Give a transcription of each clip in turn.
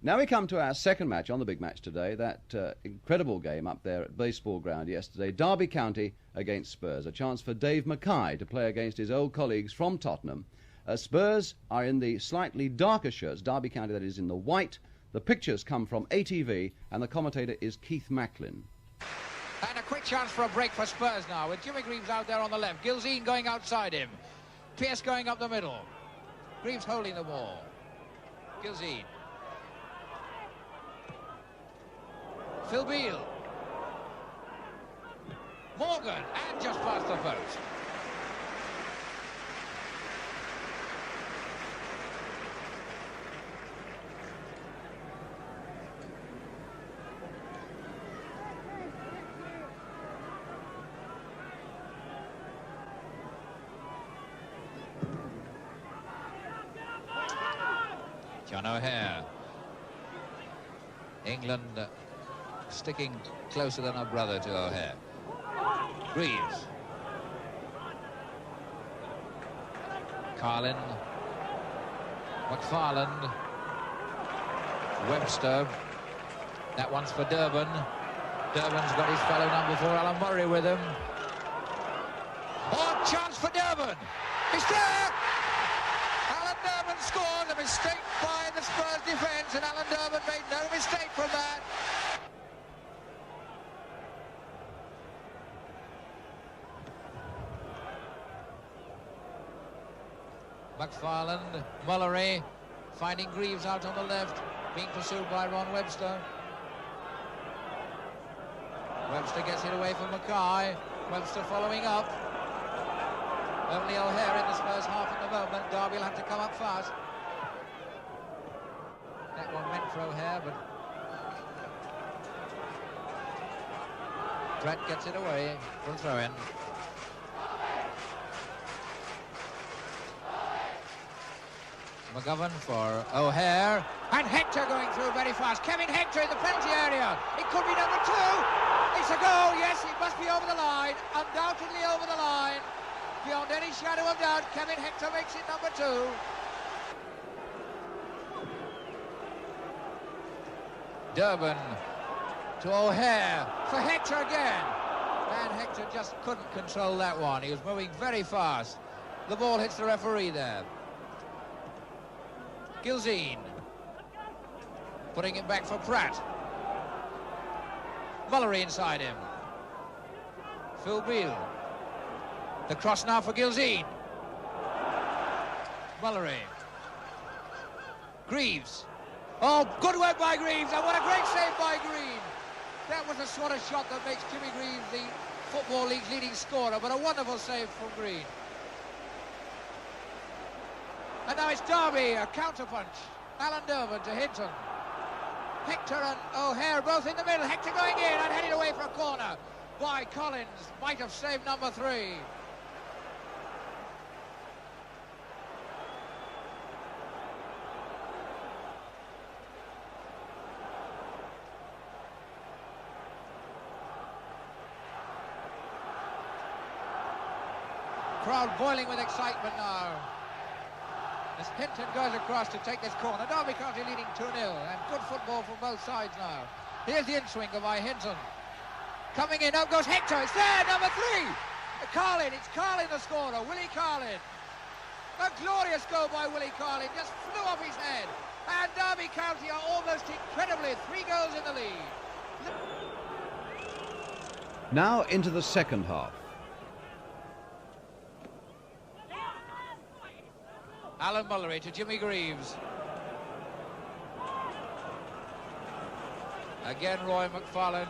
Now we come to our second match on the big match today, that incredible game up there at Baseball Ground yesterday, Derby County against Spurs, a chance for Dave Mackay to play against his old colleagues from Tottenham. Spurs are in the slightly darker shirts, Derby County that is in the white. The pictures come from ATV and the commentator is Keith Macklin. And a quick chance for a break for Spurs now, with Jimmy Greaves out there on the left, Gilzine going outside him, Pearce going up the middle, Greaves holding the ball, Gilzine. Phil Beale, Morgan, and just past the post. John O'Hare. England sticking closer than a brother to O'Hare. Greaves. Carlin. McFarland. Webster. That one's for Durban. Durban's got his fellow number 4, Alan Murray, with him. Oh, chance for Durban. He's there! Alan Durban scored. A mistake by the Spurs defence, and Alan Durban made no mistake from that. McFarland, Mullery, finding Greaves out on the left, being pursued by Ron Webster. Webster gets it away from Mackay. Webster following up. Only O'Hare in the Spurs half at the moment. Derby will have to come up fast. That one meant for O'Hare, but Brett gets it away for a throw-in. McGovern for O'Hare, and Hector going through very fast. Kevin Hector in the penalty area. It could be number 2. It's a goal. Yes, it must be over the line. Undoubtedly over the line. Beyond any shadow of doubt, Kevin Hector makes it number 2. Durban to O'Hare for Hector again. And Hector just couldn't control that one. He was moving very fast. The ball hits the referee there. Gilzine putting it back for Pratt. Mullery inside him. Phil Beale. The cross now for Gilzine. Mullery. Greaves. Oh, good work by Greaves, and what a great save by Green. That was the sort of shot that makes Jimmy Greaves the Football League's leading scorer, but a wonderful save from Green. And now it's Derby, a counterpunch. Alan Durban to Hinton. Hector and O'Hare both in the middle. Hector going in and headed away for a corner by Collins. Might have saved number 3. Crowd boiling with excitement now as Hinton goes across to take this corner. Derby County leading 2-0, and good football from both sides now. Here's the in-swinger by Hinton. Coming in, up goes Hector. It's there, number 3. Carlin, it's Carlin the scorer, Willie Carlin. A glorious goal by Willie Carlin, just flew off his head. And Derby County are almost incredibly 3 goals in the lead. Now into the second half. Alan Mullery to Jimmy Greaves. Again Roy McFarland,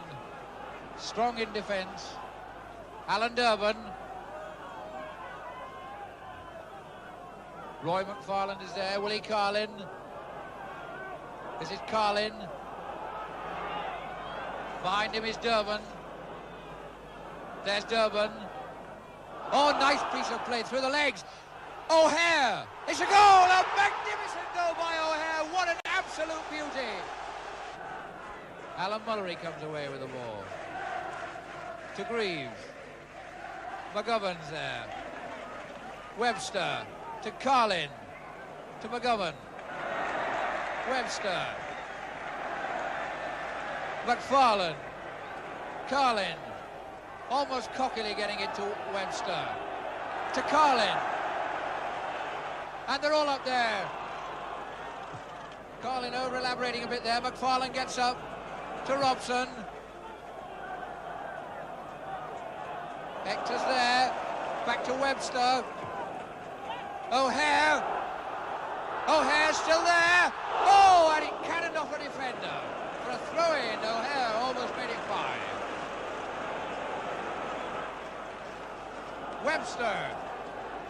strong in defence. Alan Durban. Roy McFarland is there, Willie Carlin. This is Carlin. Behind him is Durban. There's Durban. Oh, nice piece of play through the legs. O'Hare, it's a goal, a magnificent goal by O'Hare, what an absolute beauty. Alan Mullery comes away with the ball. To Greaves. McGovern's there. Webster to Carlin. To McGovern. Webster. McFarlane. Carlin. Almost cockily getting it to Webster. To Carlin. And they're all up there. Carlin over-elaborating a bit there. McFarlane gets up to Robson. Hector's there. Back to Webster. O'Hare. O'Hare's still there. Oh, and he cannoned off a defender. For a throw-in, O'Hare almost made it 5. Webster.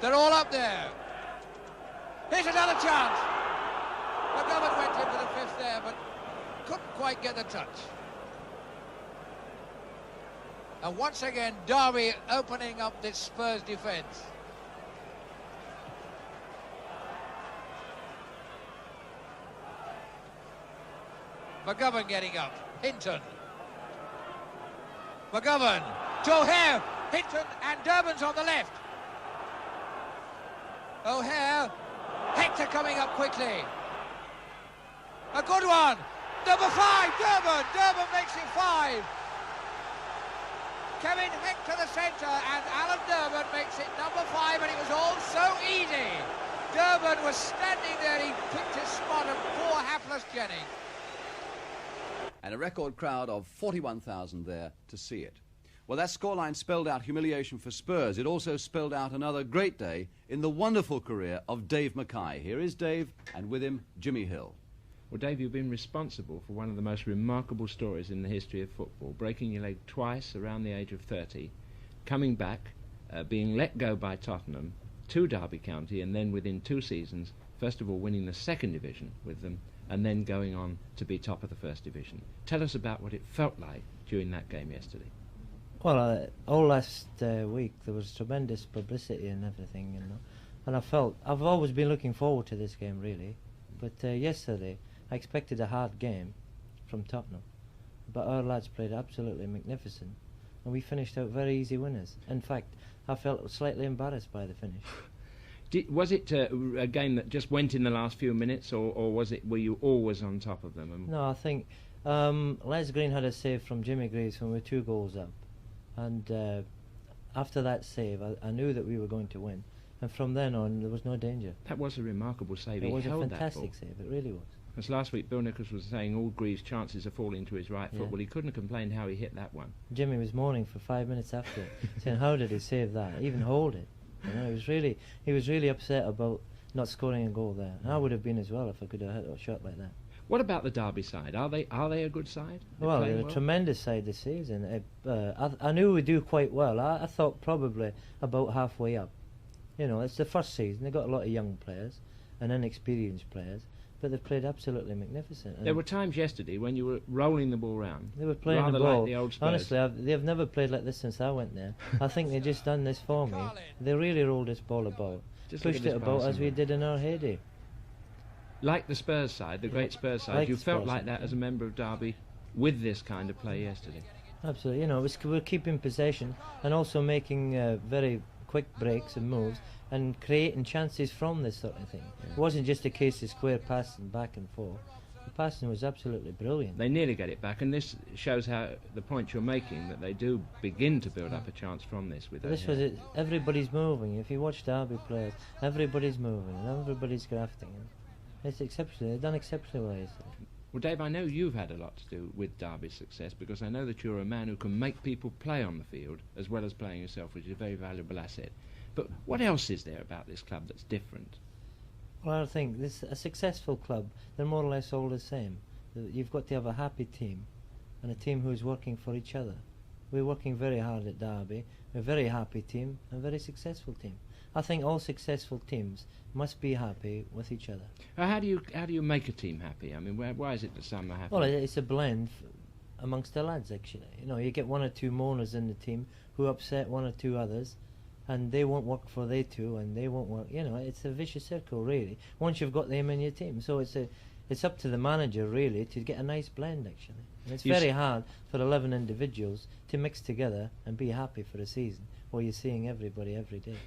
They're all up there. Here's another chance. McGovern went in for the 5th there, but couldn't quite get the touch. And once again, Derby opening up this Spurs defence. McGovern getting up. Hinton. McGovern to O'Hare. Hinton and Durbin's on the left. O'Hare. Hector coming up quickly. A good one. Number 5, Durbin. Durbin makes it 5. Kevin Hector the centre and Alan Durbin makes it number 5, and it was all so easy. Durbin was standing there, he picked his spot, and poor hapless Jennings. And a record crowd of 41,000 there to see it. Well, that scoreline spelled out humiliation for Spurs. It also spelled out another great day in the wonderful career of Dave Mackay. Here is Dave, and with him, Jimmy Hill. Well, Dave, you've been responsible for one of the most remarkable stories in the history of football, breaking your leg twice around the age of 30, coming back, being let go by Tottenham to Derby County, and then within 2 seasons, first of all winning the 2nd division with them, and then going on to be top of the 1st division. Tell us about what it felt like during that game yesterday. Well, all last week there was tremendous publicity and everything, you know, and I've always been looking forward to this game, really, but yesterday I expected a hard game from Tottenham, but our lads played absolutely magnificent, and we finished out very easy winners. In fact, I felt slightly embarrassed by the finish. Was it a game that just went in the last few minutes, or were you always on top of them? No, I think Les Green had a save from Jimmy Greaves when we were 2 goals up, and after that save I knew that we were going to win, and from then on there was no danger. That was a remarkable save. It was a fantastic save, it really was. As last week Bill Nichols was saying all Greaves' chances are falling to his right foot. Yeah. Well, he couldn't have complained how he hit that one. Jimmy was moaning for 5 minutes after it, saying how did he save that, even hold it. You know, he was really upset about not scoring a goal there. And I would have been as well if I could have hit a shot like that. What about the Derby side? Are they a good side? Well, they're a tremendous side this season. I knew we'd do quite well. I thought probably about halfway up. You know, it's the first season. They've got a lot of young players and inexperienced players, but they've played absolutely magnificent. And there were times yesterday when you were rolling the ball round. They were playing rather the ball. Like the old Spurs. Honestly, they've never played like this since I went there. I think they've just done this for me. They really rolled this ball about, Just pushed it about as we did in our heyday. Like the Spurs side, the great Spurs side, Like you the felt Spurs like side, that as a member of Derby with this kind of play yesterday. Absolutely, you know, we're keeping possession and also making very quick breaks and moves and creating chances from this sort of thing. Yeah. It wasn't just a case of square passing back and forth. The passing was absolutely brilliant. They nearly get it back, and this shows how the point you're making, that they do begin to build up a chance from this. With this was it. Everybody's moving. If you watch Derby players, everybody's moving and everybody's grafting. It's exceptional. They've done exceptionally well yesterday. Well, Dave, I know you've had a lot to do with Derby's success, because I know that you're a man who can make people play on the field as well as playing yourself, which is a very valuable asset. But what else is there about this club that's different? Well, I think a successful club, they're more or less all the same. You've got to have a happy team and a team who's working for each other. We're working very hard at Derby. We're a very happy team and a very successful team. I think all successful teams must be happy with each other. How do you make a team happy? I mean, why is it that some are happy? Well, it's a blend amongst the lads, actually. You know, you get 1 or 2 moaners in the team who upset 1 or 2 others, and they won't work for they 2, and they won't work. You know, it's a vicious circle, really, once you've got them in your team. So it's up to the manager, really, to get a nice blend, actually. And it's very hard for 11 individuals to mix together and be happy for a season while you're seeing everybody every day.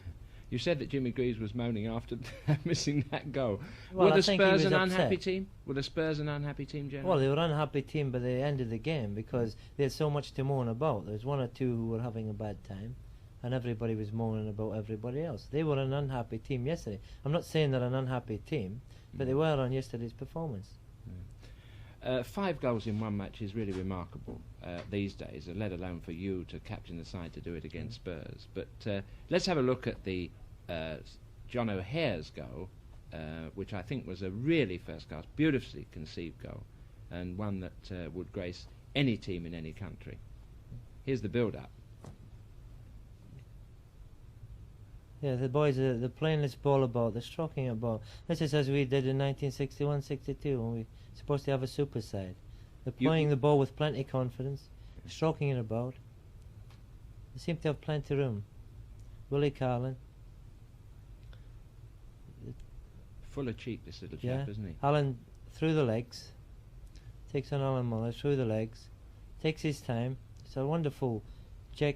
You said that Jimmy Greaves was moaning after missing that goal. Well, Were I the think he Spurs was an upset. unhappy team? Were the Spurs an unhappy team, generally? Well, they were an unhappy team by the end of the game because they had so much to moan about. There was one or two who were having a bad time, and everybody was moaning about everybody else. They were an unhappy team yesterday. I'm not saying they're an unhappy team, but they were on yesterday's performance. 5 goals in one match is really remarkable these days, let alone for you to captain the side to do it against Spurs. But let's have a look at the John O'Hare's goal, which I think was a really first-class, beautifully conceived goal, and one that would grace any team in any country. Here's the build-up. Yeah, the boys are playing this ball about, they're stroking a ball. This is as we did in 1961-62 when we were supposed to have a super side. They're playing the ball with plenty of confidence, stroking it about. They seem to have plenty of room. Willie Carlin. Full of cheek, this little chap, isn't he? Alan through the legs. Takes on Alan Muller through the legs. Takes his time. It's a wonderful check.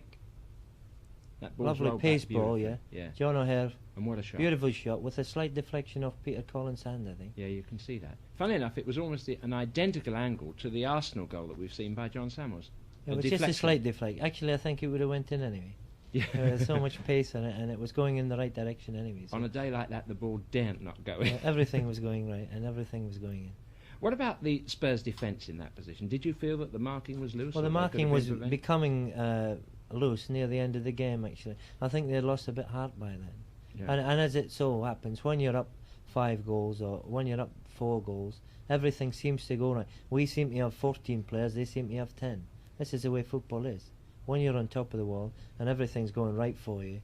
That ball's Lovely rolled pace back ball, beautifully. yeah. John O'Hare. And what a shot. Beautiful shot with a slight deflection off Peter Collins' hand, I think. Yeah, you can see that. Funnily enough, it was almost an identical angle to the Arsenal goal that we've seen by John Samuels. It was just a slight deflection. Actually, I think it would have went in anyway. Yeah. There was so much pace on it, and it was going in the right direction anyway. So On a day like that, the ball daren't not go in. everything was going right, and everything was going in. What about the Spurs' defence in that position? Did you feel that the marking was loose? Well, the marking was becoming loose near the end of the game, actually. I think they had lost a bit heart by then. Yeah. And as it so happens, when you're up 5 goals or when you're up 4 goals, everything seems to go right. We seem to have 14 players, they seem to have 10. This is the way football is. When you're on top of the wall and everything's going right for you,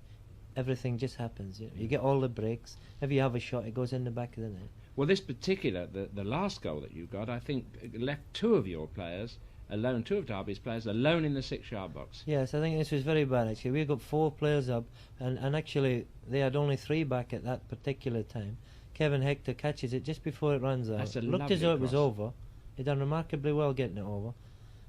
everything just happens. You get all the breaks. If you have a shot, it goes in the back of the net. Well, this particular, the last goal that you got, I think left 2 of your players alone, 2 of Derby's players alone in the 6-yard box. Yes, I think this was very bad, actually. We got 4 players up, and actually they had only 3 back at that particular time. Kevin Hector catches it just before it runs out. That's a Looked lovely as though it was cross. over. He done remarkably well getting it over.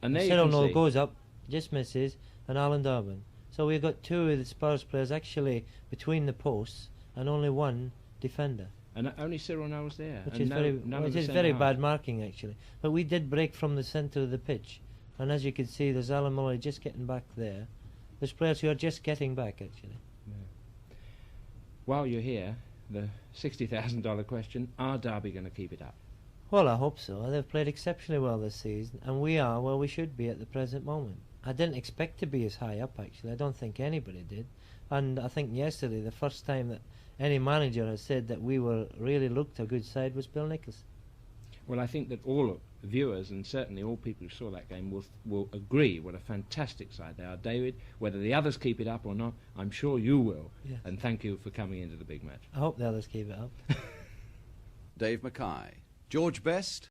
And there you Cyril can Noel see. goes up, just misses, and Alan Durbin. So we've got 2 of the Spurs players actually between the posts and only 1 defender. And only Cyril Noel's there. Which and is none of which the is very centre bad halves. marking, actually. But we did break from the centre of the pitch, and as you can see, there's Alan Muller just getting back there. There's players who are just getting back, actually. While you're here, the $60,000 question: are Derby going to keep it up? Well, I hope so. They've played exceptionally well this season, and we are where we should be at the present moment. I didn't expect to be as high up, actually. I don't think anybody did. And I think yesterday, the first time that any manager has said that we were really looked a good side was Bill Nichols. Well, I think that all viewers and certainly all people who saw that game will agree what a fantastic side they are. David, whether the others keep it up or not, I'm sure you will. Yes. And thank you for coming into the big match. I hope the others keep it up. Dave Mackay. George Best,